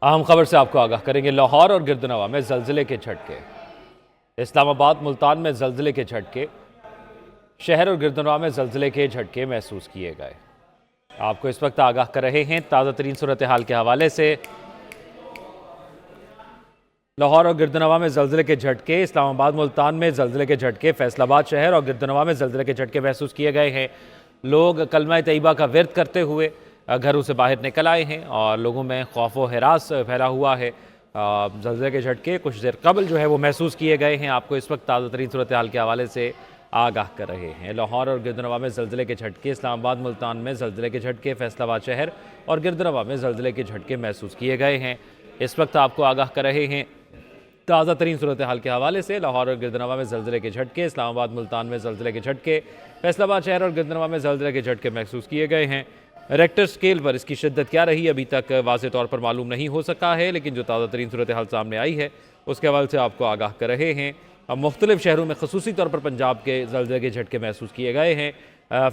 अहम खबर से आपको आगाह करेंगे। लाहौर और गिरदनवा में जलजिले के झटके। इस्लामाबाद मुल्तान में जलजिले के झटके। शहर और गिरदनवा में जलजिले के झटके महसूस किए गए। आपको इस वक्त आगाह कर रहे हैं ताज़ा तरीन सूरत हाल के हवाले से। लाहौर और गिरदनवा में जलजिले के झटके, इस्लामाबाद मुल्तान में जलजिले के झटके, फैसलाबाद शहर और गिरदनवा में जलजिले के झटके महसूस किए गए हैं। लोग कलमा तैयबा का विर्द करते हुए घरों से बाहर निकल आए हैं और लोगों में खौफ व हिरास फैला हुआ है। जलजिले के झटके कुछ देर कबल जो है वो महसूस किए गए हैं। आपको इस वक्त ताज़ा तरीन सूरत हाल के हवाले से आगाह कर रहे हैं। लाहौर और गिरदनवा में जलजिले के झटके, इस्लामाबाद मुल्तान में जलजिले के झटके, फैसलाबाद शहर और गिरदनवा में जलजिले के झटके महसूस किए गए हैं। इस वक्त आपको आगाह कर रहे हैं ताज़ा तरीन सूरत हाल के हवाले से। लाहौर और गिरदनवा में जलजिले के झटके, इस्लामाबाद मुल्तान में जलजिले के झटके, फैसलाबाद शहर और गिरदनवा में जलजिले के झटके महसूस किए गए हैं। रेक्टर स्केल पर इसकी शिद्दत क्या रही अभी तक वाज़ेह तौर पर मालूम नहीं हो सका है, लेकिन जो ताज़ा तरीन सूरत हाल सामने आई है उसके हवाले से आपको आगाह कर रहे हैं। अब मुख्तलिफ शहरों में खसूसी तौर पर पंजाब के जलजिले के झटके महसूस किए गए हैं।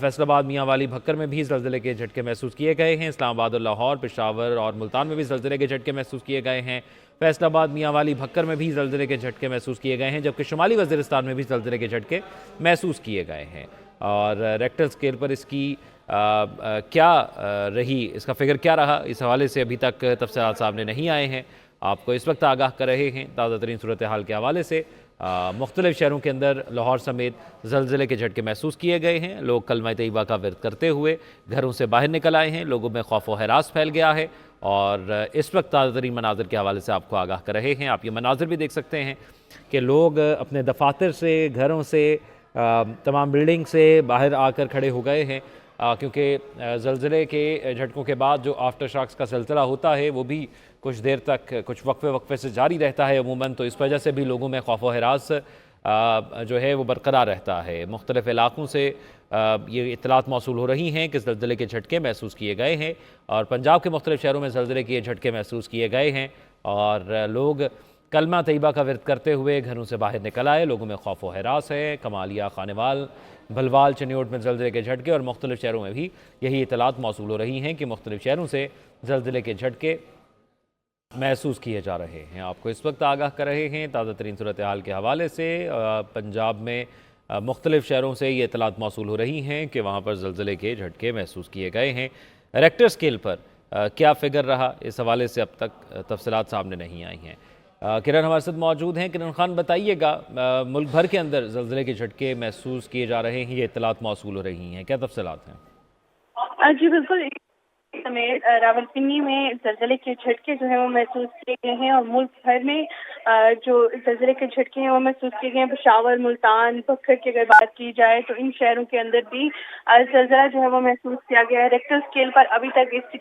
फैसलाबाद मियाँ वाली भक्कर में भी जलजिले के झटके महसूस किए गए हैं। इस्लामाबाद और लाहौर, पेशावर और मुल्तान में भी जलजिले के झटके महसूस किए गए हैं। फैसलाबाद मियाँ वाली भक्कर में भी जलजिले के झटके महसूस किए गए हैं, जबकि शुमाली वज़ीरिस्तान में भी जलजिले के झटके महसूस किए गए हैं। और रेक्टर स्केल पर इसकी क्या रही, इसका फिगर क्या रहा, इस हवाले से अभी तक तफसीलात सामने नहीं आए हैं। आपको इस वक्त आगाह कर रहे हैं ताज़ा तरीन सूरत हाल के हवाले से। मुख्तलिफ शहरों के अंदर लाहौर समेत जलजिले के झटके महसूस किए गए हैं। लोग कलमा तैयबा का विर्द करते हुए घरों से बाहर निकल आए हैं। लोगों में खौफ व हिरास फैल गया है और इस वक्त ताज़ा तरीन मनाजिर के हवाले से आपको आगाह कर रहे हैं। आप ये मनाजिर भी देख सकते हैं कि लोग अपने दफातर से, घरों से, तमाम बिल्डिंग से बाहर आकर खड़े हो गए हैं, क्योंकि ज़लज़ले के झटकों के बाद जो आफ्टर शॉक्स का सिलसिला होता है वो भी कुछ देर तक, कुछ वक्फे से जारी रहता है अमूमन। तो इस वजह से भी लोगों में खौफ व हिरास जो है वो बरकरार रहता है। मुख्तलिफ़ इलाक़ों से ये इत्तलात मौसूल हो रही हैं कि ज़लज़ले के झटके महसूस किए गए हैं और पंजाब के मुख्तलिफ़ शहरों में ज़लज़ले के झटके महसूस किए गए हैं और लोग कलमा तैयबा का विर्द करते हुए घरों से बाहर निकल आए। लोगों में खौफ व हिरास है। कमालिया, खानेवाल, भलवाल, चनियोट में ज़लज़ले के झटके और मुख्तलिफ़ शहरों में भी यही इत्तलात मौसूल हो रही हैं कि मुख्तलिफ़ शहरों से ज़लज़ले के झटके महसूस किए जा रहे हैं। आपको इस वक्त आगाह कर रहे हैं ताज़ा तरीन सूरत हाल के हवाले से। पंजाब में मुख्तलिफ़ शहरों से ये इत्तलात मौसूल हो रही हैं कि वहाँ पर ज़लज़ले के झटके महसूस किए गए हैं। रेक्टर स्केल पर क्या फ़िगर रहा, इस हवाले से अब तक तफसीलात सामने नहीं आई हैं। किरण हमारे साथ मौजूद हैं। किरण खान, बताइएगा, मुल्क भर के अंदर ज़लज़ले के झटके महसूस किए जा रहे हैं, ये इत्तलात मौसूल हो रही हैं, क्या तफसीलात हैं? जी बिल्कुल, समेत रावलपिंडी में ज़लज़ले के झटके जो है वो महसूस किए गए हैं और मुल्क भर में जो ज़लज़ले के झटके हैं वो महसूस किए गए हैं। पेशावर, मुल्तान, भक्कर की अगर बात की जाए तो इन शहरों के अंदर भी ज़लज़ला जो है वो महसूस किया गया है। रेक्टर स्केल पर अभी तक इसकी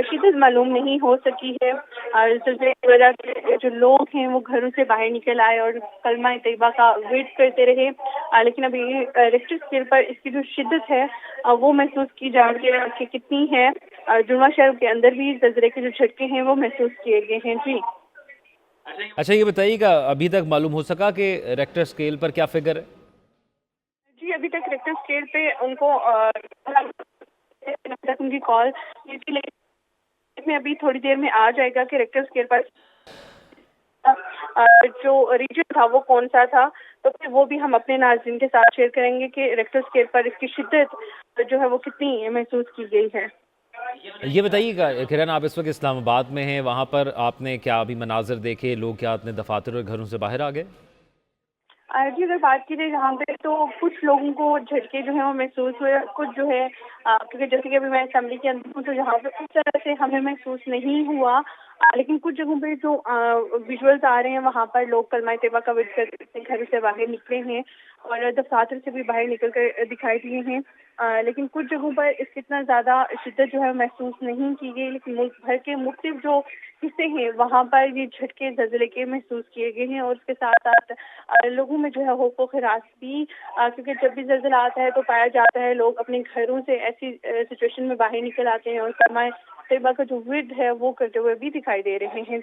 शिद्दत मालूम नहीं हो सकी है। ज़लज़ले की वजह से जो लोग हैं वो घरों से बाहर निकल आए और कलमा तैयबा का विर्द करते रहे, लेकिन अभी रेक्टर स्केल पर इसकी जो शिद्दत है वो महसूस की जा रही है कि कितनी है। जुम्मा शहर के अंदर भी ज़लज़ले के जो झटके हैं वो महसूस किए गए हैं। जी अच्छा, ये बताइएगा, अभी तक मालूम हो सका कि रेक्टर स्केल पर क्या फिगर है? जी, अभी तक रेक्टर स्केल पे उनको उनकी कॉल में अभी थोड़ी देर में आ जाएगा कि रेक्टर स्केल पर जो रीजन था वो कौन सा था, तो फिर वो भी हम अपने नाज़रीन के साथ शेयर करेंगे कि रेक्टर स्केल पर इसकी शिद्दत जो है वो कितनी महसूस की गई है। ये बताइएगा किरण, आप इस वक्त इस्लामाबाद में हैं, वहाँ पर आपने क्या अभी मनाजिर देखे? लोग क्या अपने दफातर और घरों से बाहर आ गए? जी, अगर बात की जाए यहाँ पे तो कुछ लोगों को झटके जो है वो महसूस हुए, कुछ जो है क्योंकि जैसे कि अभी मैं असेंबली के अंदर हूँ तो यहाँ पे उस तरह से हमें महसूस नहीं हुआ, लेकिन कुछ जगहों पे जो विजुअल्स आ रहे हैं वहाँ पर लोग कलमा तैयबा का विर्द करते घर से बाहर निकले हैं और दफातर से भी बाहर निकल कर दिखाई दिए हैं। लेकिन कुछ जगहों पर इसकी इतना ज़्यादा शिद्दत जो है महसूस नहीं की गई, लेकिन मुल्क भर के मुख्तलिफ जो हिस्से हैं वहाँ पर ये झटके ज़लज़ले के महसूस किए गए हैं और उसके साथ साथ लोगों में जो है खौफ व हिरास भी, क्योंकि जब भी ज़लज़ला आता है तो पाया जाता है लोग अपने घरों से ऐसी सिचुएशन में बाहर निकल आते हैं और कलमा तैयबा का जो विर्द है वो करते हुए भी दिखाई दे रहे हैं। जी।